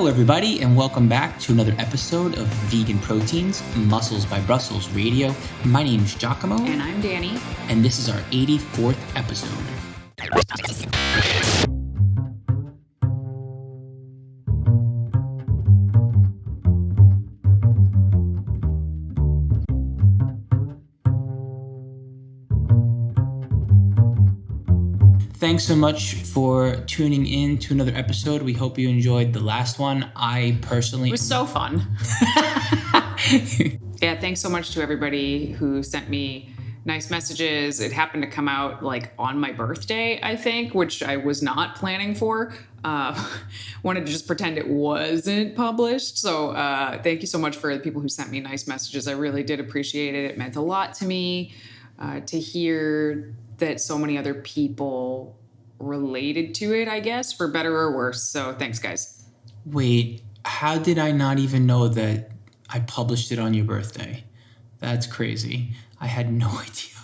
Hello, everybody, and welcome back to another episode of Vegan Proteins, Muscles by Brussels Radio. My name is Giacomo. And I'm Danny. And this is our 84th episode. Thanks so much for tuning in to another episode. We hope you enjoyed the last one. It was so fun. Yeah, thanks so much to everybody who sent me nice messages. It happened to come out like on my birthday, I think, which I was not planning for. Wanted to just pretend it wasn't published. So thank you so much for the people who sent me nice messages. I really did appreciate it. It meant a lot to me to hear that so many other people related to it, I guess, for better or worse. So thanks, guys. Wait, how did I not even know that I published it on your birthday? That's crazy. I had no idea.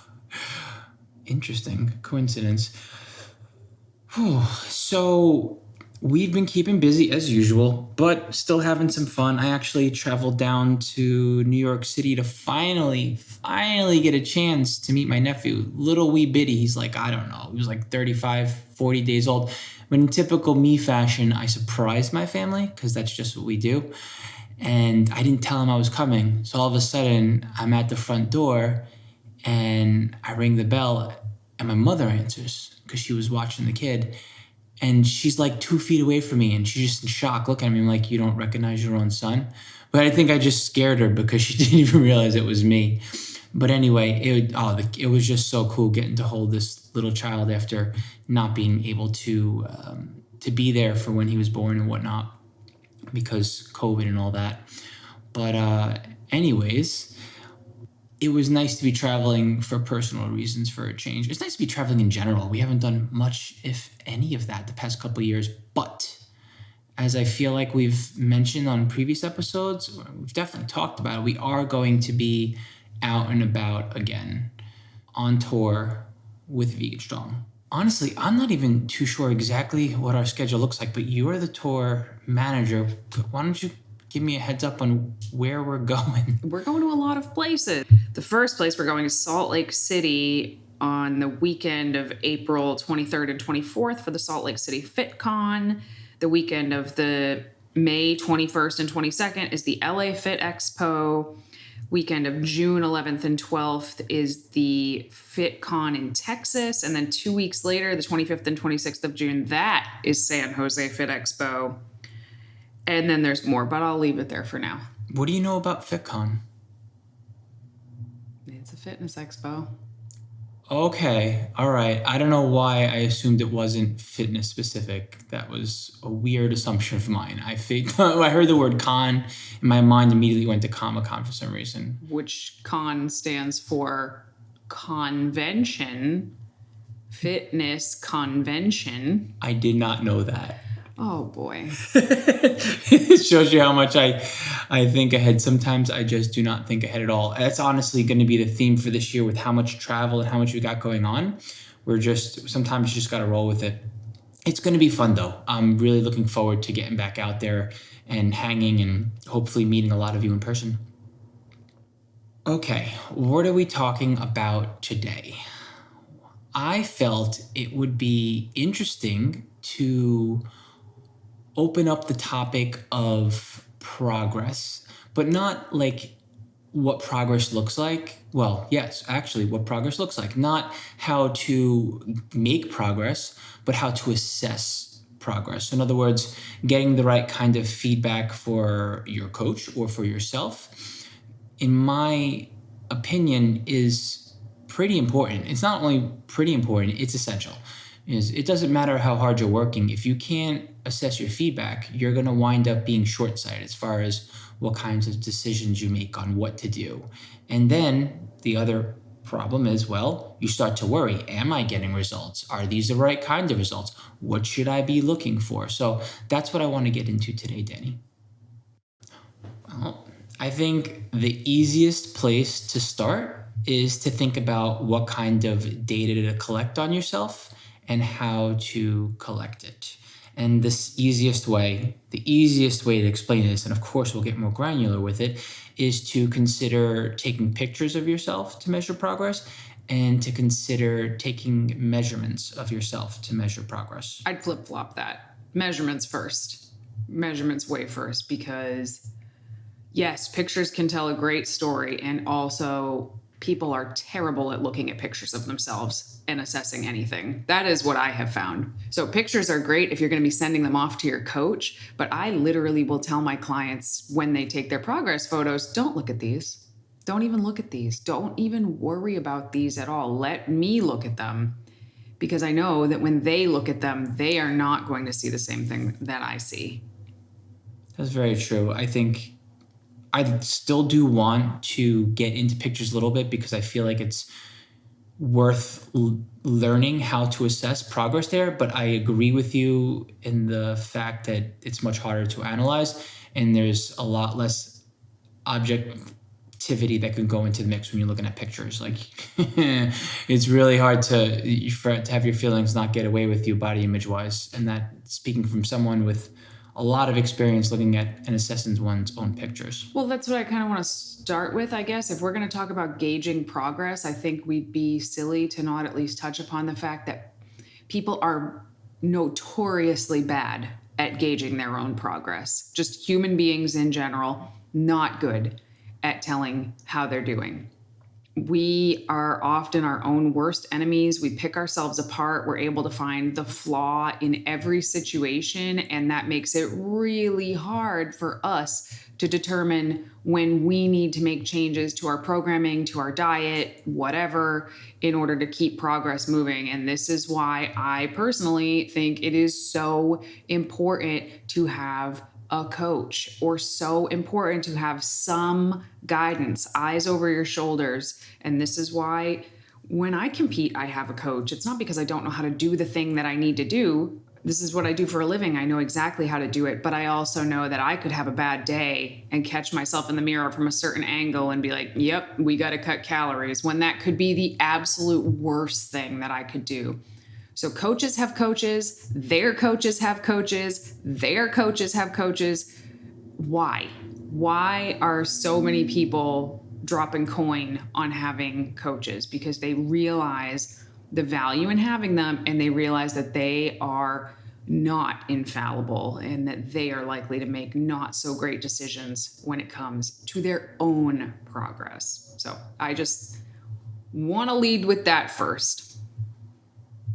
Interesting coincidence. Whew. So we've been keeping busy as usual, but still having some fun. I actually traveled down to New York City to finally get a chance to meet my nephew. Little wee bitty. He's like, I don't know. He was like 35, 40 days old. But in typical me fashion, I surprised my family because that's just what we do. And I didn't tell him I was coming. So all of a sudden, I'm at the front door and I ring the bell and my mother answers because she was watching the kid. And she's like 2 feet away from me and she's just in shock looking at me. I'm like, you don't recognize your own son? But I think I just scared her because she didn't even realize it was me. But anyway, it was just so cool getting to hold this little child after not being able to be there for when he was born and whatnot because COVID and all that. But anyways, it was nice to be traveling for personal reasons for a change. It's nice to be traveling in general. We haven't done much, if any of that, the past couple of years. But as I feel like we've mentioned on previous episodes, we've definitely talked about it. We are going to be out and about again on tour with Vegan Strong. Honestly, I'm not even too sure exactly what our schedule looks like, but you are the tour manager. Why don't you give me a heads up on where we're going? We're going to a lot of places. The first place we're going is Salt Lake City on the weekend of April 23rd and 24th for the Salt Lake City FitCon. The weekend of the May 21st and 22nd is the LA Fit Expo. Weekend of June 11th and 12th is the FitCon in Texas. And then 2 weeks later, the 25th and 26th of June, that is San Jose Fit Expo. And then there's more, but I'll leave it there for now. What do you know about FitCon? It's a fitness expo. Okay, all right. I don't know why I assumed it wasn't fitness specific. That was a weird assumption of mine. I heard the word con, and my mind immediately went to Comic-Con for some reason. Which con stands for convention, fitness convention. I did not know that. Oh, boy. It shows you how much I think ahead. Sometimes I just do not think ahead at all. That's honestly going to be the theme for this year with how much travel and how much we got going on. Sometimes you just got to roll with it. It's going to be fun, though. I'm really looking forward to getting back out there and hanging and hopefully meeting a lot of you in person. Okay, what are we talking about today? I felt it would be interesting to open up the topic of progress, but not like what progress looks like. Well, yes, actually what progress looks like, not how to make progress, but how to assess progress. In other words, getting the right kind of feedback for your coach or for yourself, in my opinion, is pretty important. It's not only pretty important, it's essential. It doesn't matter how hard you're working. If you can't assess your feedback, you're going to wind up being short-sighted as far as what kinds of decisions you make on what to do. And then the other problem is, well, you start to worry. Am I getting results? Are these the right kind of results? What should I be looking for? So that's what I want to get into today, Danny. Well, I think the easiest place to start is to think about what kind of data to collect on yourself and how to collect it. And the easiest way to explain this, and of course we'll get more granular with it, is to consider taking pictures of yourself to measure progress and to consider taking measurements of yourself to measure progress. I'd flip-flop that. Measurements first. Measurements way first, because yes, pictures can tell a great story, and also people are terrible at looking at pictures of themselves and assessing anything. That is what I have found. So pictures are great if you're going to be sending them off to your coach, but I literally will tell my clients when they take their progress photos, don't look at these. Don't even look at these. Don't even worry about these at all. Let me look at them, because I know that when they look at them, they are not going to see the same thing that I see. That's very true. I think I still do want to get into pictures a little bit because I feel like it's worth learning how to assess progress there. But I agree with you in the fact that it's much harder to analyze, and there's a lot less objectivity that can go into the mix when you're looking at pictures. Like it's really hard to have your feelings not get away with you body image wise. And that, speaking from someone with a lot of experience looking at and assessing one's own pictures. Well, that's what I kind of want to start with, I guess. If we're going to talk about gauging progress, I think we'd be silly to not at least touch upon the fact that people are notoriously bad at gauging their own progress. Just human beings in general, not good at telling how they're doing. We are often our own worst enemies. We pick ourselves apart. We're able to find the flaw in every situation, and that makes it really hard for us to determine when we need to make changes to our programming, to our diet, whatever, in order to keep progress moving. And this is why I personally think it is so important to have a coach, or so important to have some guidance, eyes over your shoulders. And this is why when I compete, I have a coach. It's not because I don't know how to do the thing that I need to do. This is what I do for a living. I know exactly how to do it, but I also know that I could have a bad day and catch myself in the mirror from a certain angle and be like, yep, we got to cut calories, when that could be the absolute worst thing that I could do. So coaches have coaches, their coaches have coaches, their coaches have coaches. Why? Why are so many people dropping coin on having coaches? Because they realize the value in having them, and they realize that they are not infallible and that they are likely to make not so great decisions when it comes to their own progress. So I just want to lead with that first.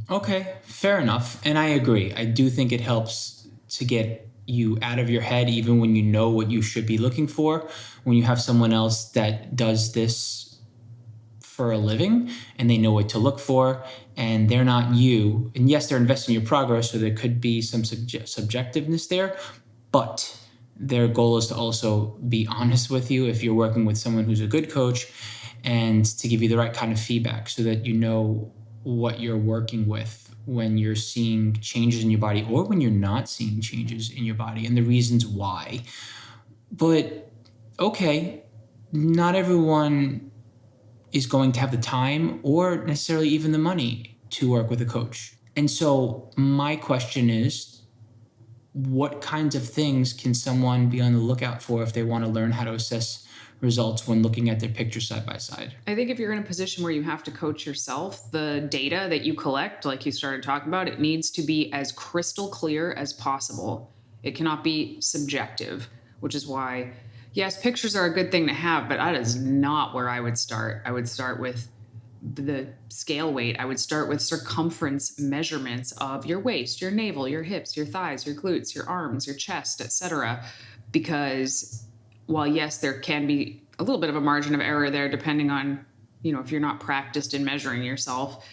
Okay, fair enough. And I agree. I do think it helps to get you out of your head, even when you know what you should be looking for, when you have someone else that does this for a living and they know what to look for, and they're not you. And yes, they're investing in your progress, so there could be some subjectiveness there, but their goal is to also be honest with you if you're working with someone who's a good coach, and to give you the right kind of feedback so that you know what you're working with when you're seeing changes in your body, or when you're not seeing changes in your body, and the reasons why. But okay, not everyone is going to have the time or necessarily even the money to work with a coach. And so my question is, what kinds of things can someone be on the lookout for if they want to learn how to assess results when looking at their pictures side by side? I think if you're in a position where you have to coach yourself, the data that you collect, like you started talking about, it needs to be as crystal clear as possible. It cannot be subjective, which is why, yes, pictures are a good thing to have, but that is not where I would start. I would start with the scale weight. I would start with circumference measurements of your waist, your navel, your hips, your thighs, your glutes, your arms, your chest, etc. Because while yes, there can be a little bit of a margin of error there, depending on, if you're not practiced in measuring yourself,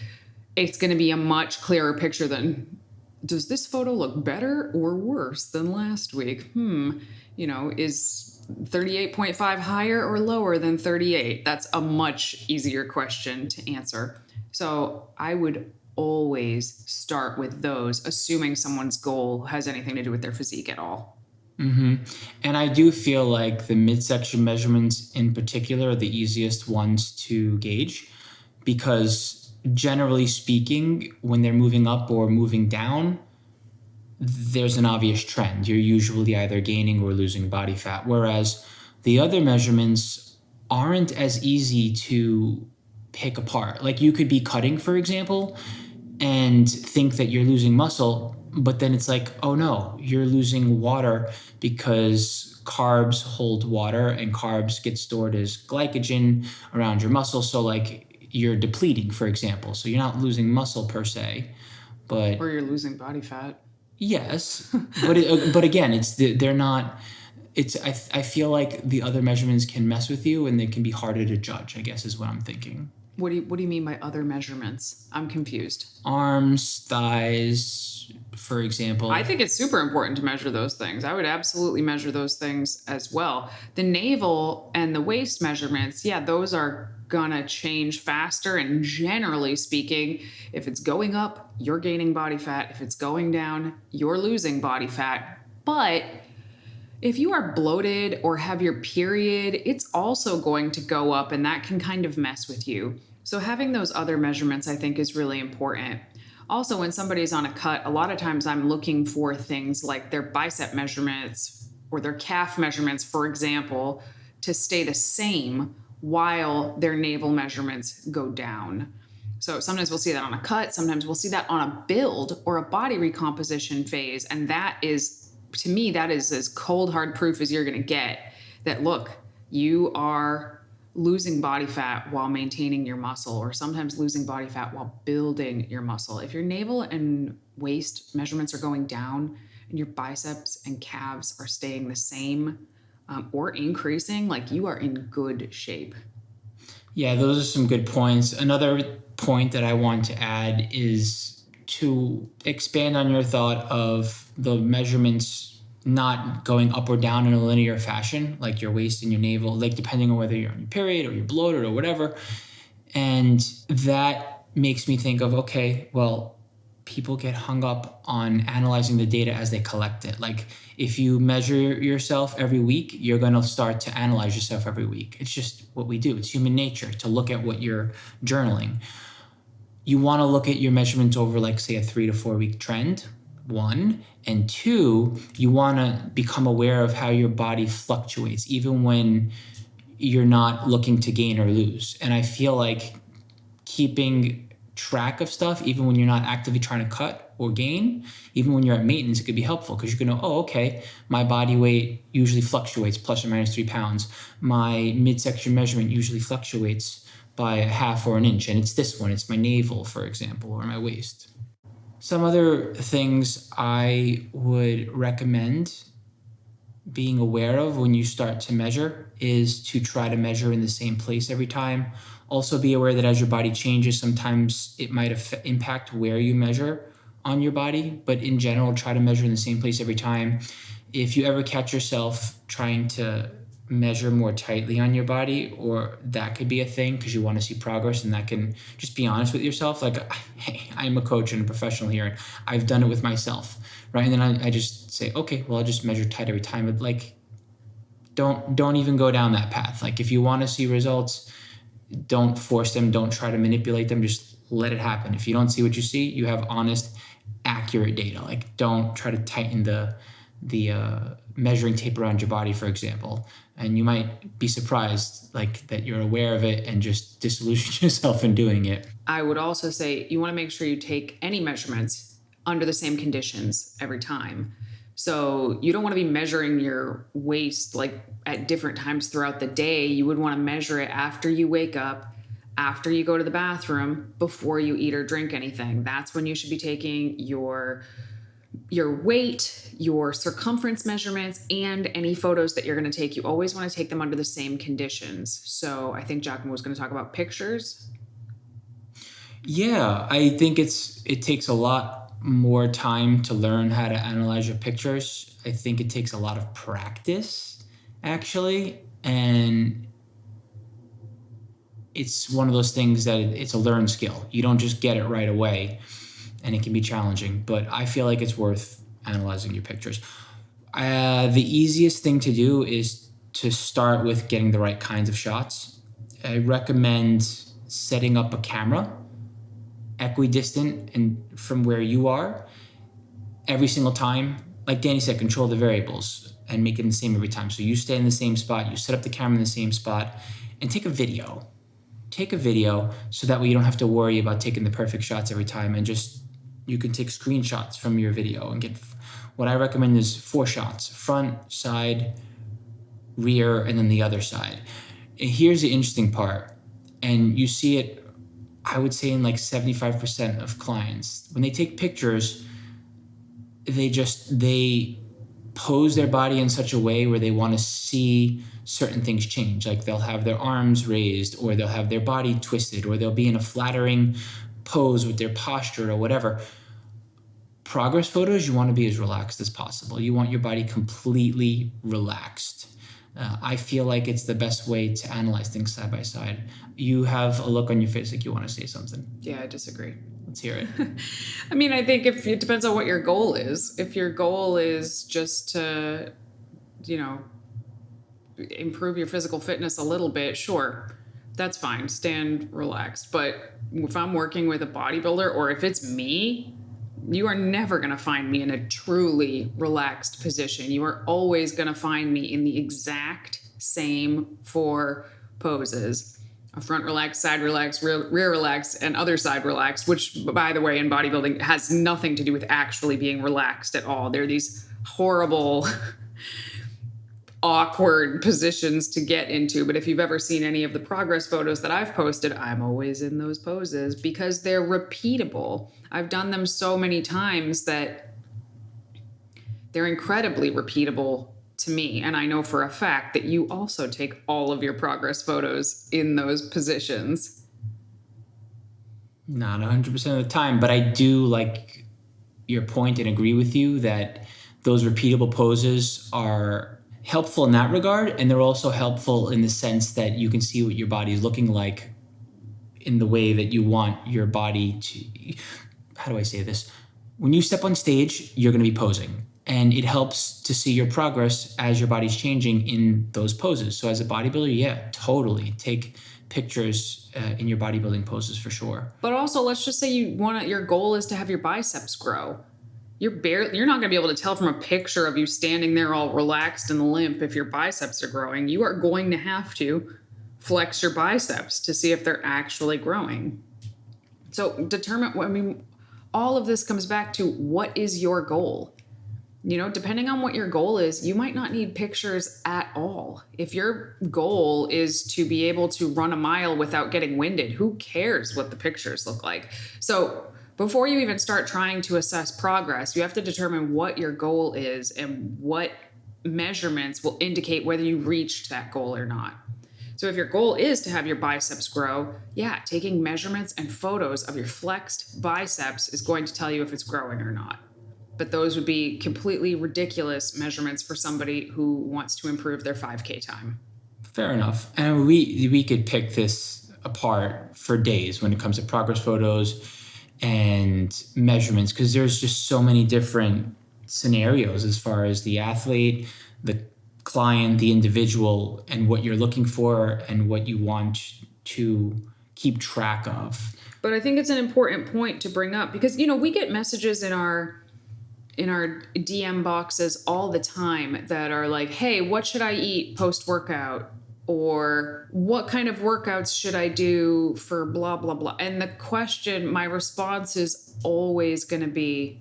it's going to be a much clearer picture than, does this photo look better or worse than last week? Is 38.5 higher or lower than 38? That's a much easier question to answer. So I would always start with those, assuming someone's goal has anything to do with their physique at all. Mm-hmm. And I do feel like the midsection measurements in particular are the easiest ones to gauge, because generally speaking, when they're moving up or moving down, there's an obvious trend. You're usually either gaining or losing body fat, whereas the other measurements aren't as easy to pick apart. Like you could be cutting, for example, and think that you're losing muscle, but then it's like, oh no, you're losing water because carbs hold water and carbs get stored as glycogen around your muscle. So like you're depleting, for example. So you're not losing muscle per se, but Or you're losing body fat. yes, but again, they're not. I feel like the other measurements can mess with you and they can be harder to judge, I guess is what I'm thinking. What do you mean by other measurements? I'm confused. Arms, thighs, for example. I think it's super important to measure those things. I would absolutely measure those things as well. The navel and the waist measurements, yeah, those are gonna change faster. And generally speaking, if it's going up, you're gaining body fat. If it's going down, you're losing body fat. But if you are bloated or have your period, it's also going to go up, and that can kind of mess with you. So having those other measurements, I think, is really important. Also, when somebody's on a cut, a lot of times I'm looking for things like their bicep measurements or their calf measurements, for example, to stay the same while their navel measurements go down. So sometimes we'll see that on a cut, sometimes we'll see that on a build or a body recomposition phase. And that is, to me, that is as cold, hard proof as you're going to get that, look, you are losing body fat while maintaining your muscle, or sometimes losing body fat while building your muscle. If your navel and waist measurements are going down and your biceps and calves are staying the same or increasing, like you are in good shape. Yeah, those are some good points. Another point that I want to add is to expand on your thought of the measurements not going up or down in a linear fashion, like your waist and your navel, like depending on whether you're on your period or you're bloated or whatever. And that makes me think of, okay, well, people get hung up on analyzing the data as they collect it. Like if you measure yourself every week, you're going to start to analyze yourself every week. It's just what we do. It's human nature to look at what you're journaling. You want to look at your measurements over, like, say, a 3 to 4 week trend, one. And two, you want to become aware of how your body fluctuates, even when you're not looking to gain or lose. And I feel like keeping track of stuff, even when you're not actively trying to cut or gain, even when you're at maintenance, it could be helpful because you're going to know, oh, okay, my body weight usually fluctuates plus or minus 3 pounds. My midsection measurement usually fluctuates by a half or an inch, and it's this one. It's my navel, for example, or my waist. Some other things I would recommend being aware of when you start to measure is to try to measure in the same place every time. Also be aware that as your body changes, sometimes it might impact where you measure on your body, but in general, try to measure in the same place every time. If you ever catch yourself trying to measure more tightly on your body, or that could be a thing because you want to see progress, and that can just be honest with yourself. Like, hey, I'm a coach and a professional here, and I've done it with myself, right? And then I just say, okay, well, I'll just measure tight every time. But like, don't even go down that path. Like, if you want to see results, don't force them. Don't try to manipulate them. Just let it happen. If you don't see what you see, you have honest, accurate data. Like, don't try to tighten the measuring tape around your body, for example, and you might be surprised like that you're aware of it and just disillusion yourself in doing it. I would also say you want to make sure you take any measurements under the same conditions every time. So you don't want to be measuring your waist like at different times throughout the day. You would want to measure it after you wake up, after you go to the bathroom, before you eat or drink anything. That's when you should be taking your weight, your circumference measurements, and any photos that you're going to take. You always want to take them under the same conditions. So I think Giacomo was going to talk about pictures. Yeah, I think it takes a lot more time to learn how to analyze your pictures. I think it takes a lot of practice, actually. And it's one of those things that it's a learned skill. You don't just get it right away, and it can be challenging, but I feel like it's worth analyzing your pictures. The easiest thing to do is to start with getting the right kinds of shots. I recommend setting up a camera equidistant and from where you are, every single time, like Danny said, control the variables and make it the same every time. So you stay in the same spot, you set up the camera in the same spot, and take a video. Take a video so that way you don't have to worry about taking the perfect shots every time, and just you can take screenshots from your video and get, what I recommend is 4 shots: front, side, rear, and then the other side. And here's the interesting part, and you see it, I would say, in like 75% of clients. When they take pictures, they pose their body in such a way where they want to see certain things change. Like they'll have their arms raised, or they'll have their body twisted, or they'll be in a flattering pose with their posture or whatever. Progress photos, you want to be as relaxed as possible. You want your body completely relaxed. I feel like it's the best way to analyze things side by side. You have a look on your face like you want to say something. Yeah, I disagree. Let's hear it. I mean, I think if it depends on what your goal is. If your goal is just to, improve your physical fitness a little bit, sure, that's fine. Stand relaxed. But if I'm working with a bodybuilder, or if it's me, you are never going to find me in a truly relaxed position. You are always going to find me in the exact same 4 poses: a front relax, side relax, rear relax, and other side relax, which, by the way, in bodybuilding has nothing to do with actually being relaxed at all. They're these horrible, awkward positions to get into. But if you've ever seen any of the progress photos that I've posted, I'm always in those poses because they're repeatable. I've done them so many times that they're incredibly repeatable to me. And I know for a fact that you also take all of your progress photos in those positions. Not 100% of the time, but I do like your point and agree with you that those repeatable poses are helpful in that regard. And they're also helpful in the sense that you can see what your body is looking like in the way that you want your body to, how do I say this? When you step on stage, you're going to be posing. And it helps to see your progress as your body's changing in those poses. So as a bodybuilder, yeah, totally take pictures in your bodybuilding poses for sure. But also, let's just say your goal is to have your biceps grow. You're not going to be able to tell from a picture of you standing there all relaxed and limp if your biceps are growing. You are going to have to flex your biceps to see if they're actually growing. So all of this comes back to, what is your goal? Depending on what your goal is, you might not need pictures at all. If your goal is to be able to run a mile without getting winded, who cares what the pictures look like? So before you even start trying to assess progress, you have to determine what your goal is and what measurements will indicate whether you reached that goal or not. So if your goal is to have your biceps grow, yeah, taking measurements and photos of your flexed biceps is going to tell you if it's growing or not. But those would be completely ridiculous measurements for somebody who wants to improve their 5K time. Fair enough. And we could pick this apart for days when it comes to progress photos and measurements, because there's just so many different scenarios as far as the athlete, the client, the individual, and what you're looking for and what you want to keep track of. But I think it's an important point to bring up because, we get messages in our DM boxes all the time that are like, hey, what should I eat post-workout? Or what kind of workouts should I do for blah, blah, blah? And my response is always going to be,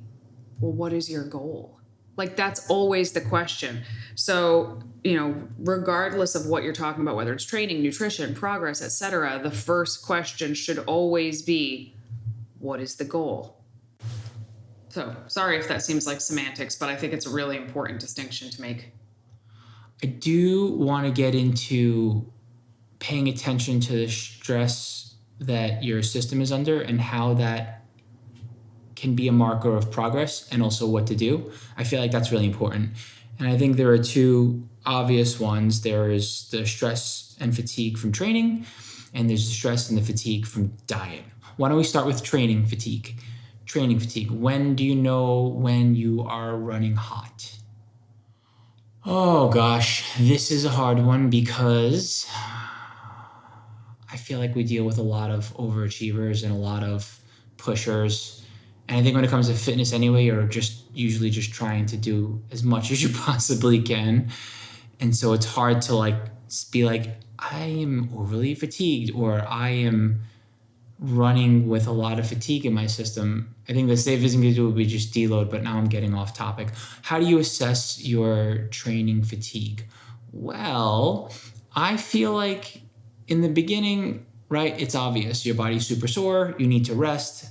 well, what is your goal? Like, that's always the question. So, regardless of what you're talking about, whether it's training, nutrition, progress, etc., the first question should always be, what is the goal? So sorry if that seems like semantics, but I think it's a really important distinction to make. I do want to get into paying attention to the stress that your system is under and how that can be a marker of progress, and also what to do. I feel like that's really important. And I think there are 2 obvious ones. There is the stress and fatigue from training, and there's the stress and the fatigue from diet. Why don't we start with training fatigue? Training fatigue. When do you know when you are running hot? Oh gosh, this is a hard one because I feel like we deal with a lot of overachievers and a lot of pushers, And I think when it comes to fitness anyway, you're usually just trying to do as much as you possibly can. And so it's hard to like be like, I am overly fatigued, or I am running with a lot of fatigue in my system. I think the safest thing to do would be just deload, but now I'm getting off topic. How do you assess your training fatigue? Well, I feel like in the beginning, right, it's obvious. Your body's super sore, you need to rest,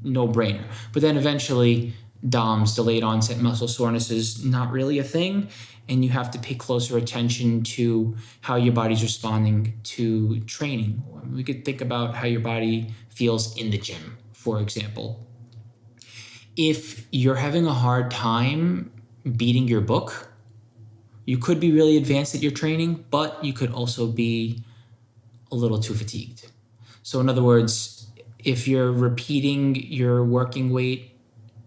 no brainer. But then eventually, DOMS, delayed onset muscle soreness, is not really a thing. And you have to pay closer attention to how your body's responding to training. We could think about how your body feels in the gym, for example. If you're having a hard time beating your book, you could be really advanced at your training, but you could also be a little too fatigued. So in other words, if you're repeating your working weight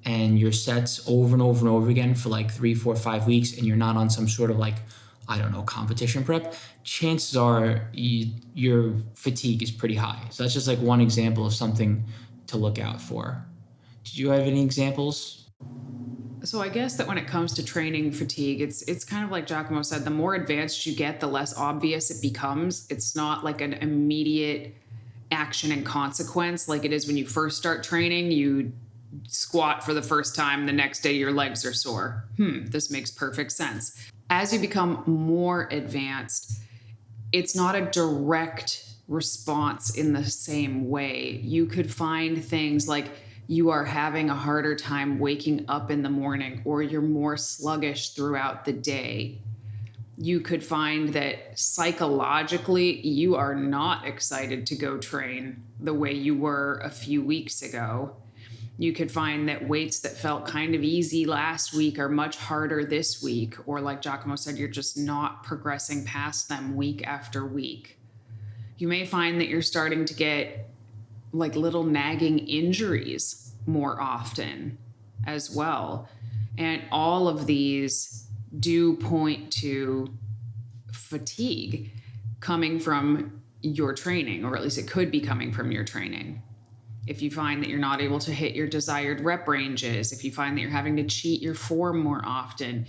and your sets over and over and over again for like 3, 4, 5 weeks, and you're not on some sort of like, I don't know, competition prep, chances are your fatigue is pretty high. So that's just like one example of something to look out for. Did you have any examples? So I guess that when it comes to training fatigue, it's kind of like Giacomo said, the more advanced you get, the less obvious it becomes. It's not like an immediate action and consequence like it is when you first start training. You squat for the first time, the next day your legs are sore. This makes perfect sense. As you become more advanced, it's not a direct response in the same way. You could find things like you are having a harder time waking up in the morning, or you're more sluggish throughout the day. You could find that psychologically you are not excited to go train the way you were a few weeks ago. You could find that weights that felt kind of easy last week are much harder this week, or like Giacomo said, you're just not progressing past them week after week. You may find that you're starting to get like little nagging injuries more often as well. And all of these do point to fatigue coming from your training, or at least it could be coming from your training. If you find that you're not able to hit your desired rep ranges, if you find that you're having to cheat your form more often,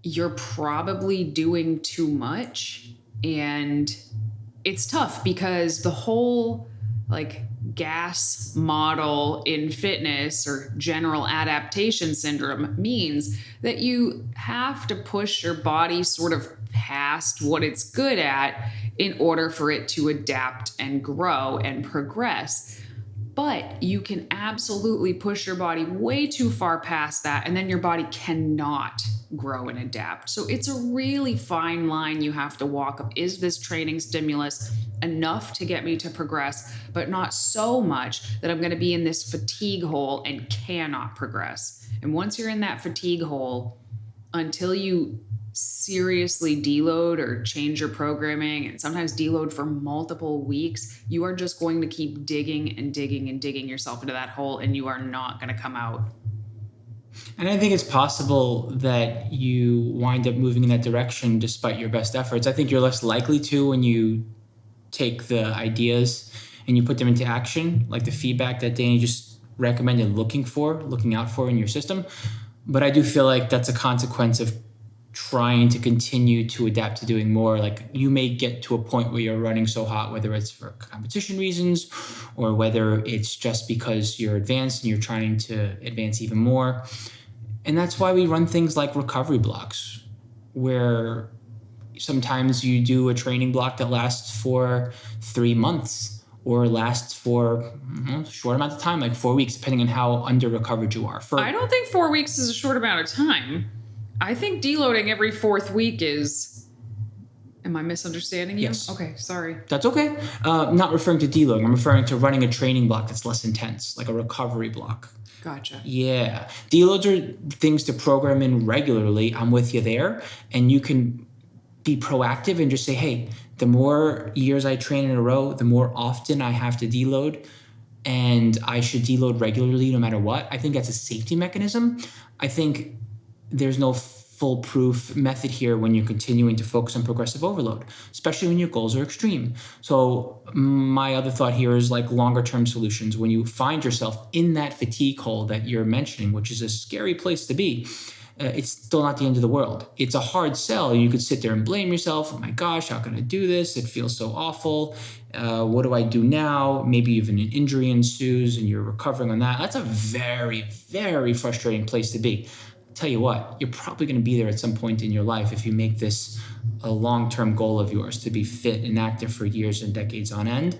you're probably doing too much. And it's tough because the whole like gas model in fitness, or general adaptation syndrome, means that you have to push your body sort of past what it's good at in order for it to adapt and grow and progress. But you can absolutely push your body way too far past that, and then your body cannot grow and adapt. So it's a really fine line you have to walk up. Is this training stimulus enough to get me to progress, but not so much that I'm going to be in this fatigue hole and cannot progress? And once you're in that fatigue hole, until you seriously deload or change your programming, and sometimes deload for multiple weeks, you are just going to keep digging and digging and digging yourself into that hole, and you are not going to come out. And I think it's possible that you wind up moving in that direction despite your best efforts. I think you're less likely to when you take the ideas and you put them into action, like the feedback that Danny just recommended looking out for in your system. But I do feel like that's a consequence of trying to continue to adapt to doing more. Like, you may get to a point where you're running so hot, whether it's for competition reasons or whether it's just because you're advanced and you're trying to advance even more. And that's why we run things like recovery blocks, where sometimes you do a training block that lasts for 3 months or lasts for a short amount of time, like 4 weeks, depending on how under recovered you are. I don't think 4 weeks is a short amount of time. I think deloading every 4th week is... Am I misunderstanding you? Yes. Okay, sorry. That's okay. I'm not referring to deloading. I'm referring to running a training block that's less intense, like a recovery block. Gotcha. Yeah. Deloads are things to program in regularly. I'm with you there. And you can be proactive and just say, hey, the more years I train in a row, the more often I have to deload, and I should deload regularly no matter what. I think that's a safety mechanism. I think there's no foolproof method here when you're continuing to focus on progressive overload, especially when your goals are extreme. So my other thought here is like longer term solutions. When you find yourself in that fatigue hole that you're mentioning, which is a scary place to be, it's still not the end of the world. It's a hard sell. You could sit there and blame yourself. Oh my gosh, how can I do this? It feels so awful. What do I do now? Maybe even an injury ensues and you're recovering on that. That's a very, very frustrating place to be. I'll tell you what, you're probably going to be there at some point in your life if you make this a long-term goal of yours to be fit and active for years and decades on end.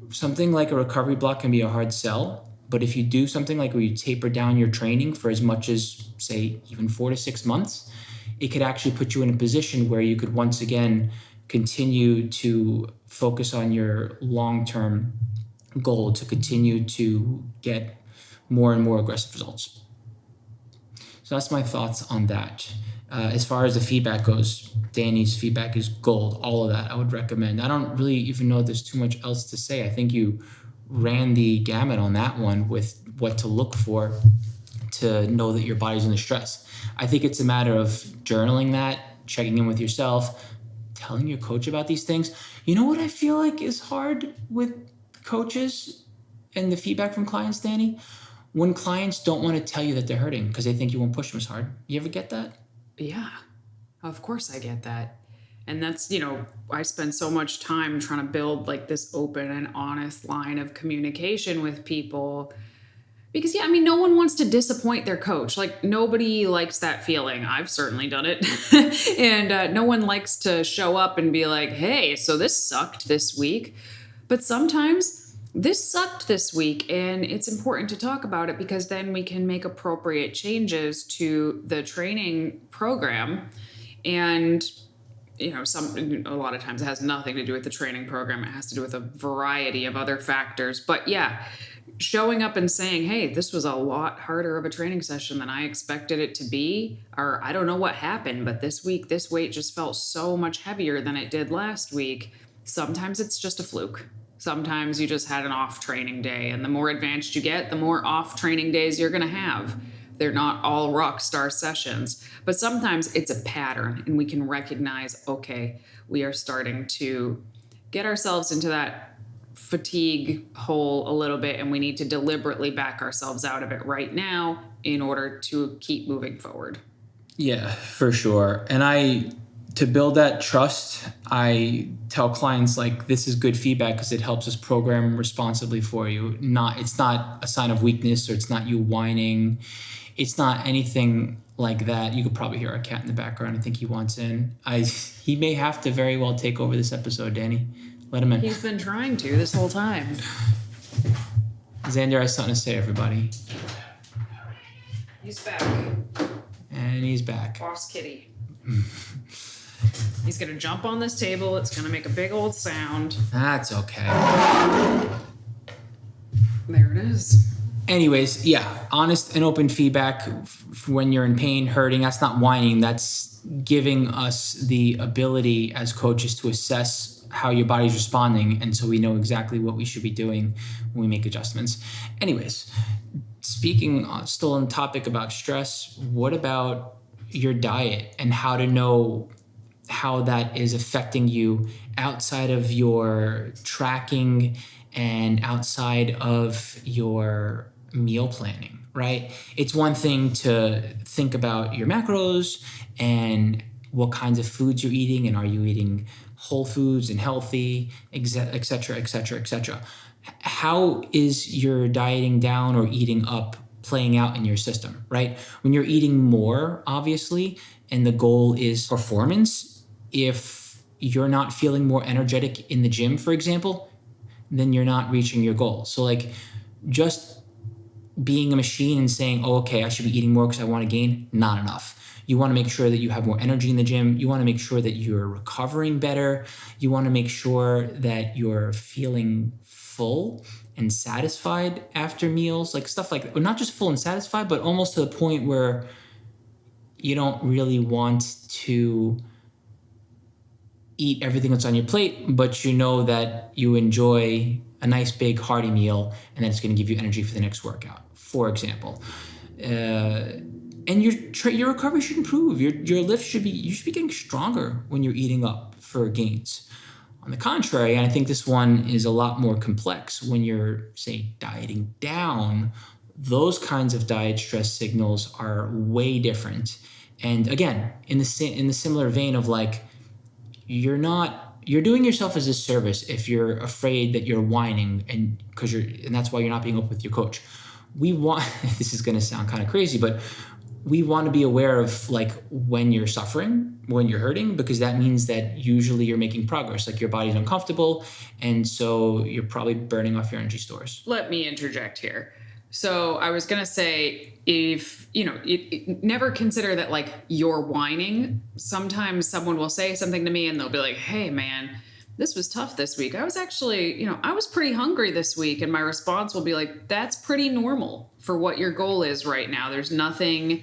Something like a recovery block can be a hard sell. But if you do something like where you taper down your training for as much as, say, even 4 to 6 months, it could actually put you in a position where you could once again continue to focus on your long-term goal to continue to get more and more aggressive results. So that's my thoughts on that. As far as the feedback goes, Danny's feedback is gold. All of that I would recommend. I don't really even know there's too much else to say. I think you ran the gamut on that one with what to look for to know that your body's under stress. I think it's a matter of journaling that, checking in with yourself, telling your coach about these things. You know what I feel like is hard with coaches and the feedback from clients, Danny? When clients don't want to tell you that they're hurting because they think you won't push them as hard. You ever get that? Yeah, of course I get that. And that's, I spend so much time trying to build like this open and honest line of communication with people because, no one wants to disappoint their coach. Like nobody likes that feeling. I've certainly done it. And no one likes to show up and be like, hey, so this sucked this week. But sometimes this sucked this week and it's important to talk about it because then we can make appropriate changes to the training program. And a lot of times it has nothing to do with the training program. It has to do with a variety of other factors. But yeah, showing up and saying, hey, this was a lot harder of a training session than I expected it to be, or I don't know what happened, but this week, this weight just felt so much heavier than it did last week. Sometimes it's just a fluke. Sometimes you just had an off training day, and the more advanced you get, the more off training days you're going to have. They're not all rock star sessions, but sometimes it's a pattern and we can recognize, okay, we are starting to get ourselves into that fatigue hole a little bit and we need to deliberately back ourselves out of it right now in order to keep moving forward. Yeah, for sure. And to build that trust, I tell clients like this is good feedback because it helps us program responsibly for you. It's not a sign of weakness or it's not you whining. It's not anything like that. You could probably hear our cat in the background. I think he wants in. He may have to very well take over this episode, Danny. Let him in. He's been trying to this whole time. Xander has something to say, everybody. He's back. And he's back. Boss kitty. He's going to jump on this table. It's going to make a big old sound. That's okay. There it is. Anyways, yeah, honest and open feedback when you're in pain, hurting. That's not whining. That's giving us the ability as coaches to assess how your body's responding. And so we know exactly what we should be doing when we make adjustments. Anyways, speaking still on the topic about stress, what about your diet and how to know how that is affecting you outside of your tracking and outside of your meal planning, right? It's one thing to think about your macros and what kinds of foods you're eating and are you eating whole foods and healthy, et cetera, et cetera, et cetera. How is your dieting down or eating up playing out in your system, right? When you're eating more, obviously, and the goal is performance, if you're not feeling more energetic in the gym, for example, then you're not reaching your goal. So like just being a machine and saying, oh, okay, I should be eating more because I want to gain, not enough. You want to make sure that you have more energy in the gym. You want to make sure that you're recovering better. You want to make sure that you're feeling full and satisfied after meals, like stuff like, or not just full and satisfied, but almost to the point where you don't really want to eat everything that's on your plate, but you know that you enjoy a nice big hearty meal and that it's going to give you energy for the next workout, for example. And your recovery should improve. Your lift you should be getting stronger when you're eating up for gains. On the contrary, and I think this one is a lot more complex, when you're, say, dieting down, those kinds of diet stress signals are way different. And again, in the similar vein of like, you're doing yourself as a service if you're afraid that you're whining and that's why you're not being open with your coach. We want this is going to sound kind of crazy, but we want to be aware of like when you're suffering, when you're hurting, because that means that usually you're making progress. Like your body's uncomfortable, and so you're probably burning off your energy stores. Let me interject here. So I was going to say, if, never consider that like you're whining. Sometimes someone will say something to me and they'll be like, hey man, this was tough this week. I was actually, I was pretty hungry this week. And my response will be like, that's pretty normal for what your goal is right now. There's nothing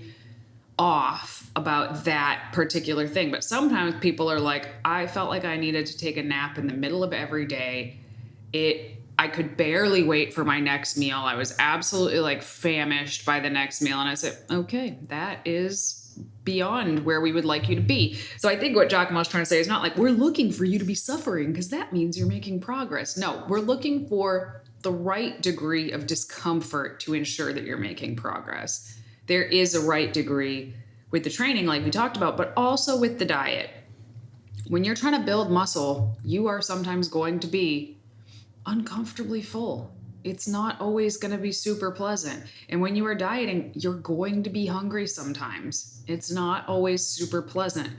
off about that particular thing. But sometimes people are like, I felt like I needed to take a nap in the middle of every day. I could barely wait for my next meal. I was absolutely like famished by the next meal. And I said, okay, that is beyond where we would like you to be. So I think what Giacomo's trying to say is not like, we're looking for you to be suffering because that means you're making progress. No, we're looking for the right degree of discomfort to ensure that you're making progress. There is a right degree with the training like we talked about, but also with the diet. When you're trying to build muscle, you are sometimes going to be uncomfortably full. It's not always going to be super pleasant. And when you are dieting, you're going to be hungry sometimes. It's not always super pleasant,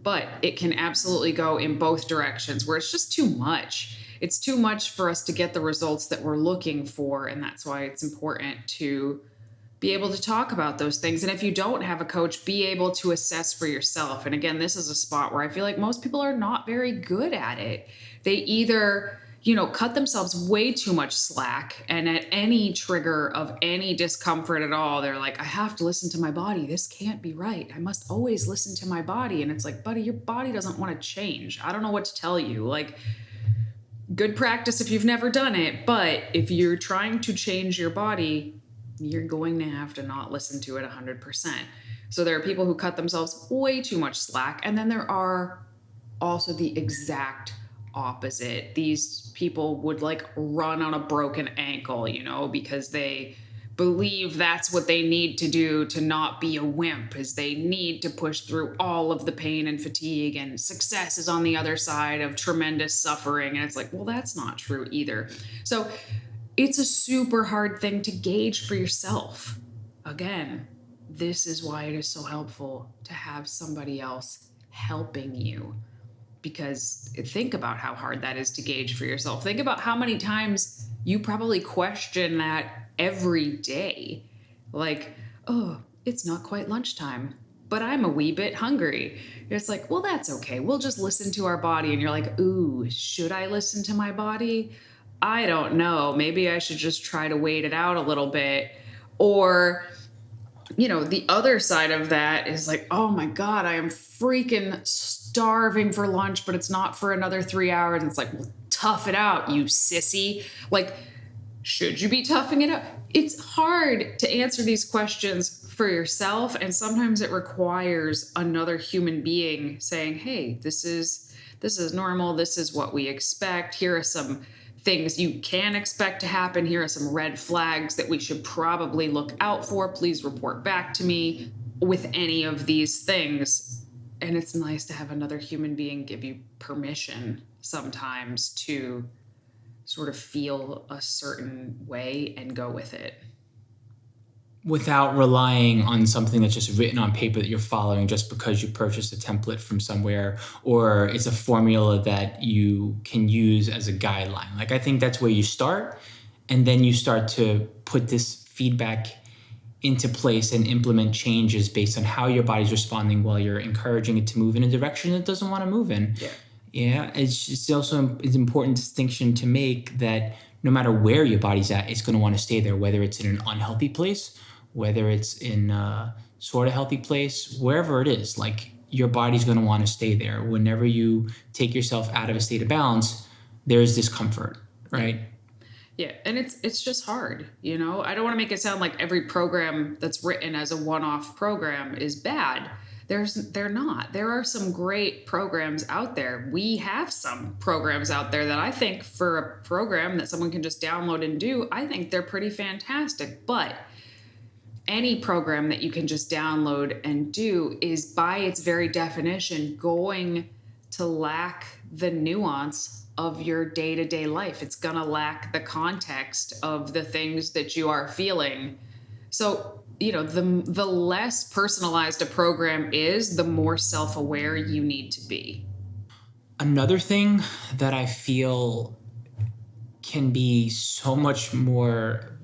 but it can absolutely go in both directions where it's just too much. It's too much for us to get the results that we're looking for. And that's why it's important to be able to talk about those things. And if you don't have a coach, be able to assess for yourself. And again, this is a spot where I feel like most people are not very good at it. They either cut themselves way too much slack. And at any trigger of any discomfort at all, they're like, I have to listen to my body. This can't be right. I must always listen to my body. And it's like, buddy, your body doesn't want to change. I don't know what to tell you. Like, good practice if you've never done it. But if you're trying to change your body, you're going to have to not listen to it 100%. So there are people who cut themselves way too much slack. And then there are also the exact opposite. These people would like run on a broken ankle, because they believe that's what they need to do to not be a wimp, is they need to push through all of the pain and fatigue, and success is on the other side of tremendous suffering. And it's like, well, that's not true either. So it's a super hard thing to gauge for yourself. Again, this is why it is so helpful to have somebody else helping you. Because think about how hard that is to gauge for yourself. Think about how many times you probably question that every day. Like, oh, it's not quite lunchtime, but I'm a wee bit hungry. It's like, well, that's okay. We'll just listen to our body. And you're like, ooh, should I listen to my body? I don't know. Maybe I should just try to wait it out a little bit. Or, the other side of that is like, oh my God, I am freaking starving for lunch, but it's not for another 3 hours. And it's like, well, tough it out, you sissy. Like, should you be toughing it out? It's hard to answer these questions for yourself. And sometimes it requires another human being saying, hey, this is normal. This is what we expect. Here are some things you can expect to happen. Here are some red flags that we should probably look out for. Please report back to me with any of these things. And it's nice to have another human being give you permission sometimes to sort of feel a certain way and go with it. Without relying on something that's just written on paper that you're following just because you purchased a template from somewhere, or it's a formula that you can use as a guideline. Like, I think that's where you start, and then you start to put this feedback into place and implement changes based on how your body's responding while you're encouraging it to move in a direction it doesn't want to move in. Yeah, it's also an important distinction to make that no matter where your body's at, it's going to want to stay there, whether it's in an unhealthy place, whether it's in a sort of healthy place, wherever it is, like, your body's going to want to stay there. Whenever you take yourself out of a state of balance, there's discomfort, right? Yeah, and it's just hard, you know. I don't want to make it sound like every program that's written as a one-off program is bad. They're not. There are some great programs out there. We have some programs out there that I think for a program that someone can just download and do, I think they're pretty fantastic. But any program that you can just download and do is by its very definition going to lack the nuance of your day-to-day life. It's going to lack the context of the things that you are feeling. So, you know, the less personalized a program is, the more self-aware you need to be. Another thing that I feel can be so much more,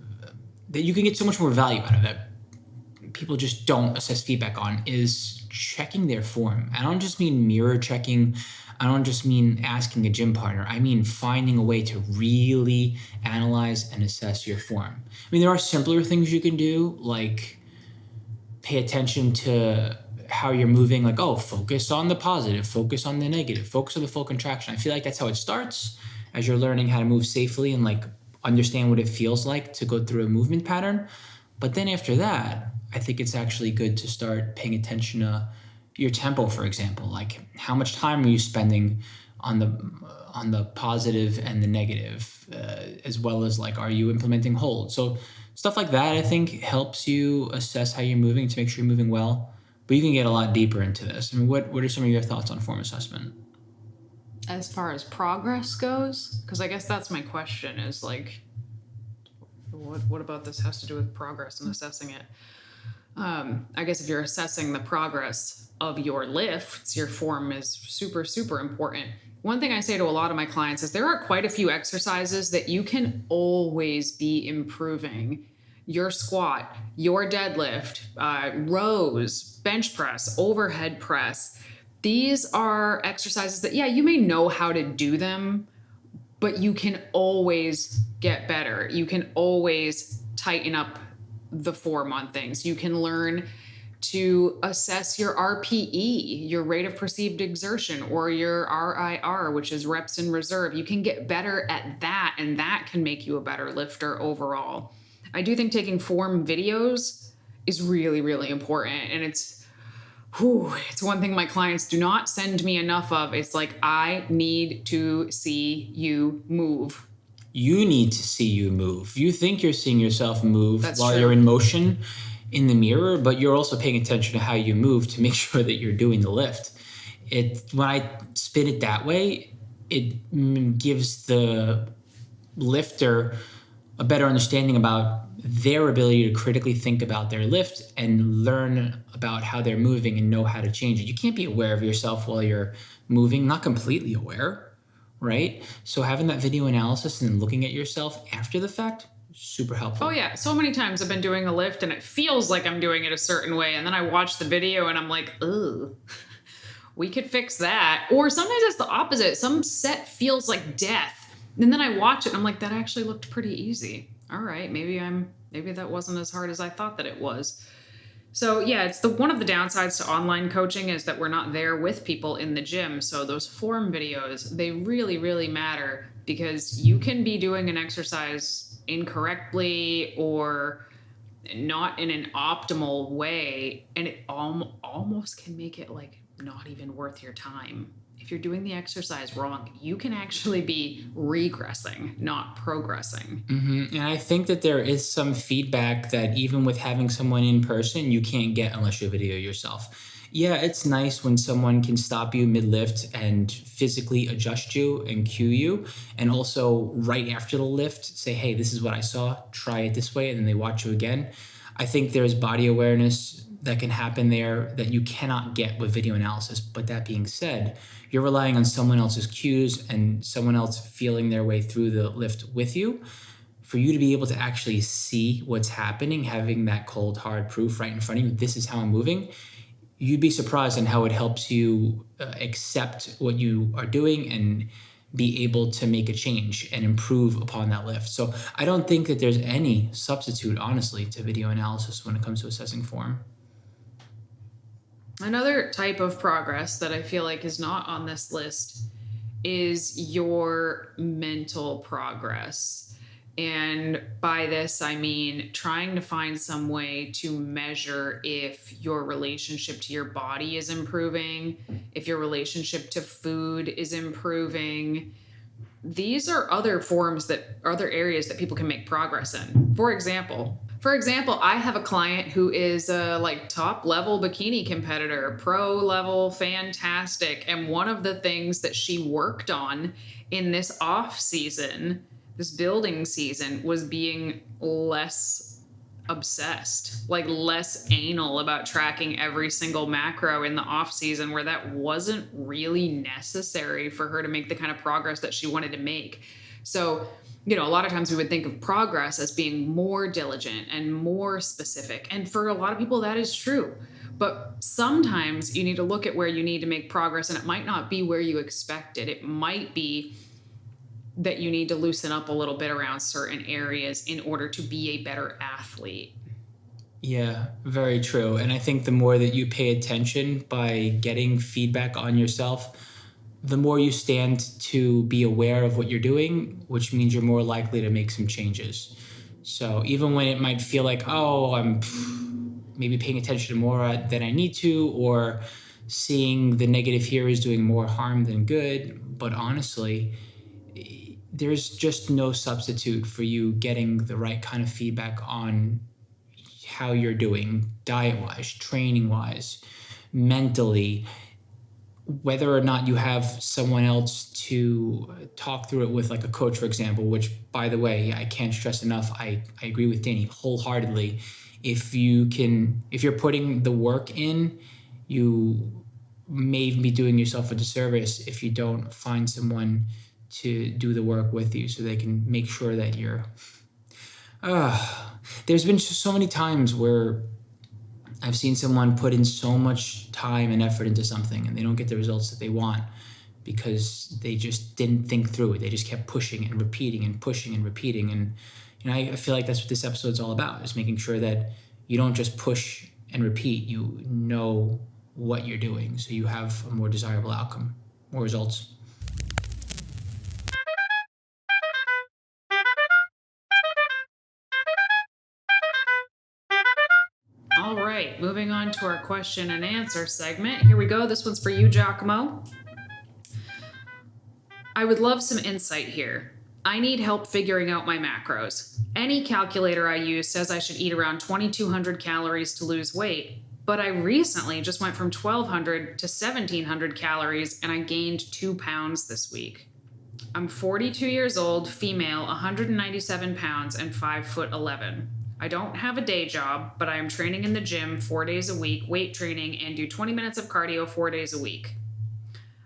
that you can get so much more value out of it, people just don't assess feedback on, is checking their form. I don't just mean mirror checking. I don't just mean asking a gym partner. I mean finding a way to really analyze and assess your form. I mean, there are simpler things you can do, like pay attention to how you're moving, like, oh, focus on the positive, focus on the negative, focus on the full contraction. I feel like that's how it starts as you're learning how to move safely and like understand what it feels like to go through a movement pattern. But then after that, I think it's actually good to start paying attention to your tempo, for example. Like, how much time are you spending on the positive and the negative, as well as like, are you implementing holds? So stuff like that, I think, helps you assess how you're moving to make sure you're moving well. But you can get a lot deeper into this. I mean, what are some of your thoughts on form assessment? As far as progress goes, because I guess that's my question, is like, what about this has to do with progress and assessing it? I guess if you're assessing the progress of your lifts, your form is super, super important. One thing I say to a lot of my clients is there are quite a few exercises that you can always be improving. Your squat, your deadlift, rows, bench press, overhead press. These are exercises that, yeah, you may know how to do them, but you can always get better. You can always tighten up the form on things. You can learn to assess your RPE, your rate of perceived exertion, or your RIR, which is reps in reserve. You can get better at that, and that can make you a better lifter overall. I do think taking form videos is really, really important, and it's one thing my clients do not send me enough of. It's like, I need to see you move. You need to see you move. You think you're seeing yourself move That's while true. you're in motion in the mirror, but you're also paying attention to how you move to make sure that you're doing the lift. When I spin it that way, it gives the lifter a better understanding about their ability to critically think about their lift and learn about how they're moving and know how to change it. You can't be aware of yourself while you're moving, not completely aware, right? So having that video analysis and looking at yourself after the fact, super helpful. Oh yeah, so many times I've been doing a lift and it feels like I'm doing it a certain way, and then I watch the video and I'm like, ugh, we could fix that. Or sometimes it's the opposite. Some set feels like death, and then I watch it and I'm like, that actually looked pretty easy. All right, maybe that wasn't as hard as I thought that it was. So yeah, it's one of the downsides to online coaching is that we're not there with people in the gym. So those form videos, they really, really matter, because you can be doing an exercise incorrectly or not in an optimal way, and it almost can make it like not even worth your time. If you're doing the exercise wrong, you can actually be regressing, not progressing. Mm-hmm. And I think that there is some feedback that even with having someone in person, you can't get unless you video yourself. Yeah, it's nice when someone can stop you mid-lift and physically adjust you and cue you. And also right after the lift, say, hey, this is what I saw, try it this way, and then they watch you again. I think there's body awareness that can happen there that you cannot get with video analysis. But that being said, you're relying on someone else's cues and someone else feeling their way through the lift with you. For you to be able to actually see what's happening, having that cold, hard proof right in front of you, this is how I'm moving, you'd be surprised on how it helps you accept what you are doing and be able to make a change and improve upon that lift. So I don't think that there's any substitute, honestly, to video analysis when it comes to assessing form. Another type of progress that I feel like is not on this list is your mental progress. And by this, I mean trying to find some way to measure if your relationship to your body is improving, if your relationship to food is improving. These are other areas that people can make progress in. For example, I have a client who is a like top level bikini competitor, pro level, fantastic. And one of the things that she worked on in this off season, this building season, was being less obsessed, like less anal about tracking every single macro in the off season, where that wasn't really necessary for her to make the kind of progress that she wanted to make. So, a lot of times we would think of progress as being more diligent and more specific. And for a lot of people, that is true. But sometimes you need to look at where you need to make progress, and it might not be where you expected. It might be that you need to loosen up a little bit around certain areas in order to be a better athlete. Yeah, very true. And I think the more that you pay attention by getting feedback on yourself, the more you stand to be aware of what you're doing, which means you're more likely to make some changes. So even when it might feel like, oh, I'm maybe paying attention more than I need to, or seeing the negative here is doing more harm than good, but honestly, there's just no substitute for you getting the right kind of feedback on how you're doing diet-wise, training-wise, mentally, whether or not you have someone else to talk through it with, like a coach, for example, which, by the way, I can't stress enough, I agree with Danny wholeheartedly. If you're putting the work in, you may be doing yourself a disservice if you don't find someone to do the work with you so they can make sure that you're... There's been so many times where I've seen someone put in so much time and effort into something and they don't get the results that they want because they just didn't think through it. They just kept pushing and repeating and pushing and repeating. And I feel like that's what this episode's all about, is making sure that you don't just push and repeat. You know what you're doing so you have a more desirable outcome, more results. All right, moving on to our question and answer segment. Here we go. This one's for you, Giacomo. I would love some insight here. I need help figuring out my macros. Any calculator I use says I should eat around 2,200 calories to lose weight, but I recently just went from 1,200 to 1,700 calories and I gained 2 pounds this week. I'm 42 years old, female, 197 pounds, and 5'11". I don't have a day job, but I am training in the gym 4 days a week, weight training, and do 20 minutes of cardio 4 days a week.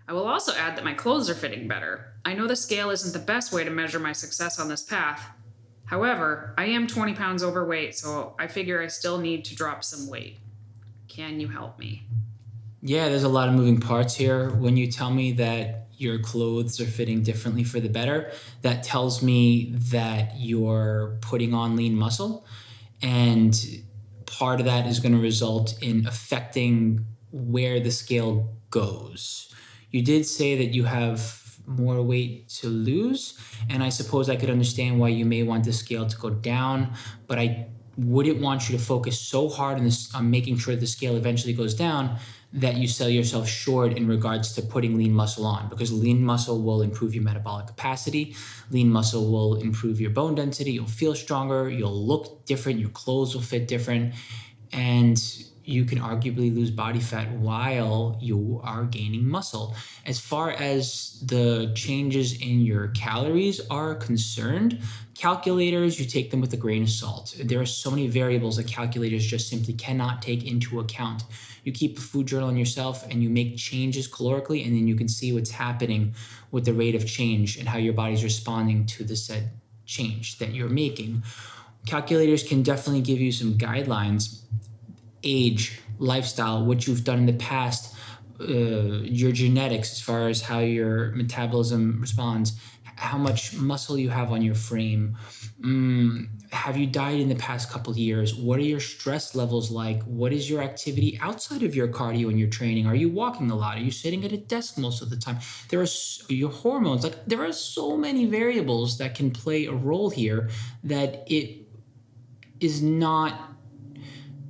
I will also add that my clothes are fitting better. I know the scale isn't the best way to measure my success on this path. However, I am 20 pounds overweight, so I figure I still need to drop some weight. Can you help me? Yeah, there's a lot of moving parts here. When you tell me that your clothes are fitting differently for the better, that tells me that you're putting on lean muscle. And part of that is going to result in affecting where the scale goes. You did say that you have more weight to lose, and I suppose I could understand why you may want the scale to go down, but I wouldn't want you to focus so hard on making sure the scale eventually goes down that you sell yourself short in regards to putting lean muscle on, because lean muscle will improve your metabolic capacity. Lean muscle will improve your bone density. You'll feel stronger. You'll look different. Your clothes will fit different. And you can arguably lose body fat while you are gaining muscle. As far as the changes in your calories are concerned, calculators, you take them with a grain of salt. There are so many variables that calculators just simply cannot take into account. You keep a food journal on yourself and you make changes calorically, and then you can see what's happening with the rate of change and how your body's responding to the said change that you're making. Calculators can definitely give you some guidelines. Age, lifestyle, what you've done in the past, your genetics as far as how your metabolism responds, how much muscle you have on your frame. Have you dieted in the past couple of years? What are your stress levels like? What is your activity outside of your cardio and your training? Are you walking a lot? Are you sitting at a desk most of the time? There are your hormones. Like, there are so many variables that can play a role here that it is not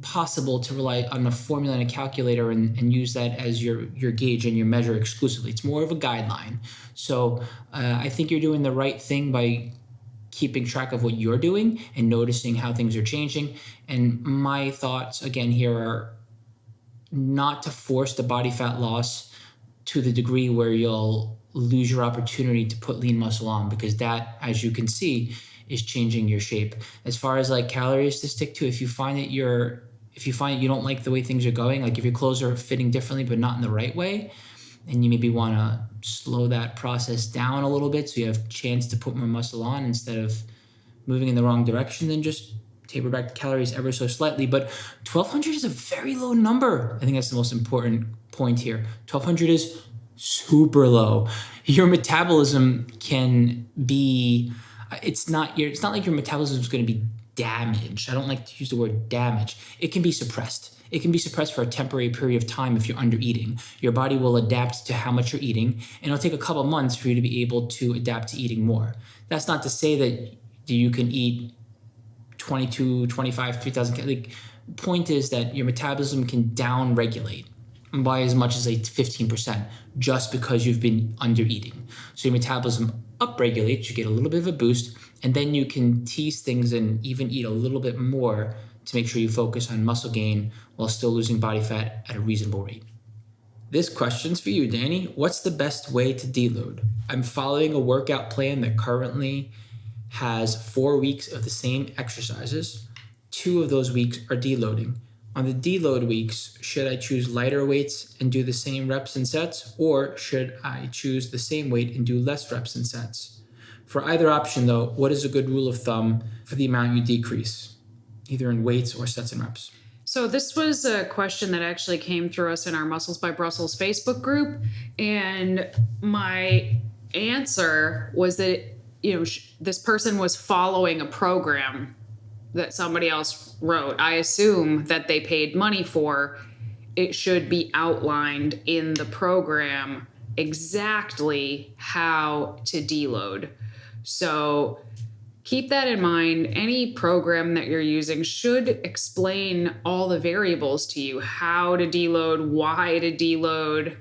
possible to rely on a formula and a calculator and use that as your gauge and your measure exclusively. It's more of a guideline. So I think you're doing the right thing by keeping track of what you're doing and noticing how things are changing. And my thoughts again here are not to force the body fat loss to the degree where you'll lose your opportunity to put lean muscle on, because that, as you can see, is changing your shape. As far as like calories to stick to, if you find that you don't like the way things are going, like if your clothes are fitting differently but not in the right way, and you maybe want to slow that process down a little bit so you have a chance to put more muscle on instead of moving in the wrong direction, then just taper back the calories ever so slightly. But 1,200 is a very low number. I think that's the most important point here. 1,200 is super low. Your metabolism can be, it's not like your metabolism is going to be damaged. I don't like to use the word damage. It can be suppressed. It can be suppressed for a temporary period of time if you're under eating. Your body will adapt to how much you're eating, and it'll take a couple of months for you to be able to adapt to eating more. That's not to say that you can eat 22, 25, 3,000 calories. Like, point is that your metabolism can down-regulate by as much as 15% just because you've been under eating. So your metabolism upregulates, you get a little bit of a boost, and then you can tease things and even eat a little bit more to make sure you focus on muscle gain while still losing body fat at a reasonable rate. This question's for you, Danny. What's the best way to deload? I'm following a workout plan that currently has 4 weeks of the same exercises. 2 of those weeks are deloading. On the deload weeks, should I choose lighter weights and do the same reps and sets, or should I choose the same weight and do less reps and sets? For either option though, what is a good rule of thumb for the amount you decrease, either in weights or sets and reps? So this was a question that actually came through us in our Muscles by Brussels Facebook group. And my answer was that, this person was following a program that somebody else wrote. I assume that they paid money for. It should be outlined in the program exactly how to deload. So keep that in mind. Any program that you're using should explain all the variables to you: how to deload, why to deload,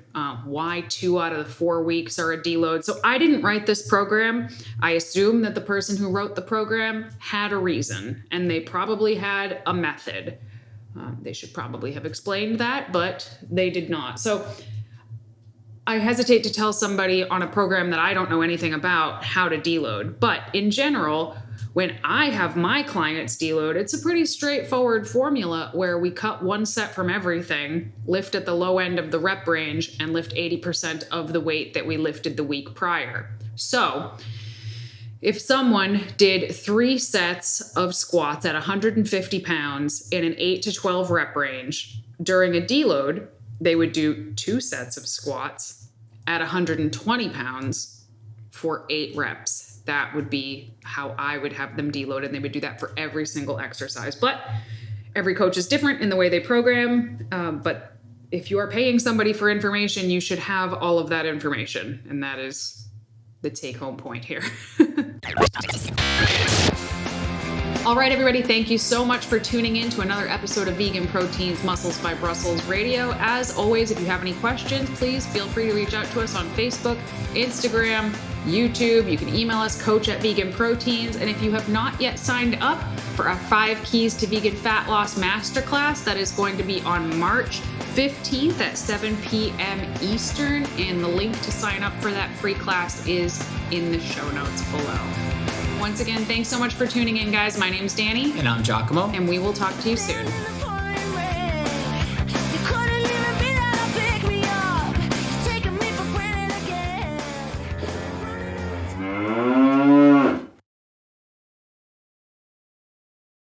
why 2 out of the 4 weeks are a deload. So I didn't write this program. I assume that the person who wrote the program had a reason, and they probably had a method. They should probably have explained that, but they did not. So I hesitate to tell somebody on a program that I don't know anything about how to deload. But in general, when I have my clients deload, it's a pretty straightforward formula where we cut 1 set from everything, lift at the low end of the rep range, and lift 80% of the weight that we lifted the week prior. So if someone did 3 sets of squats at 150 pounds in an 8 to 12 rep range, during a deload, they would do 2 sets of squats at 120 pounds for 8 reps. That would be how I would have them deload, and they would do that for every single exercise. But every coach is different in the way they program. But if you are paying somebody for information, you should have all of that information. And that is the take-home point here. All right, everybody, thank you so much for tuning in to another episode of Vegan Proteins Muscles by Brussels Radio. As always, if you have any questions, please feel free to reach out to us on Facebook, Instagram, YouTube. You can email us, coach@veganproteins. And if you have not yet signed up for our 5 Keys to Vegan Fat Loss Masterclass, that is going to be on March 15th at 7 p.m. Eastern. And the link to sign up for that free class is in the show notes below. Once again, thanks so much for tuning in, guys. My name's Danny. And I'm Giacomo. And we will talk to you soon.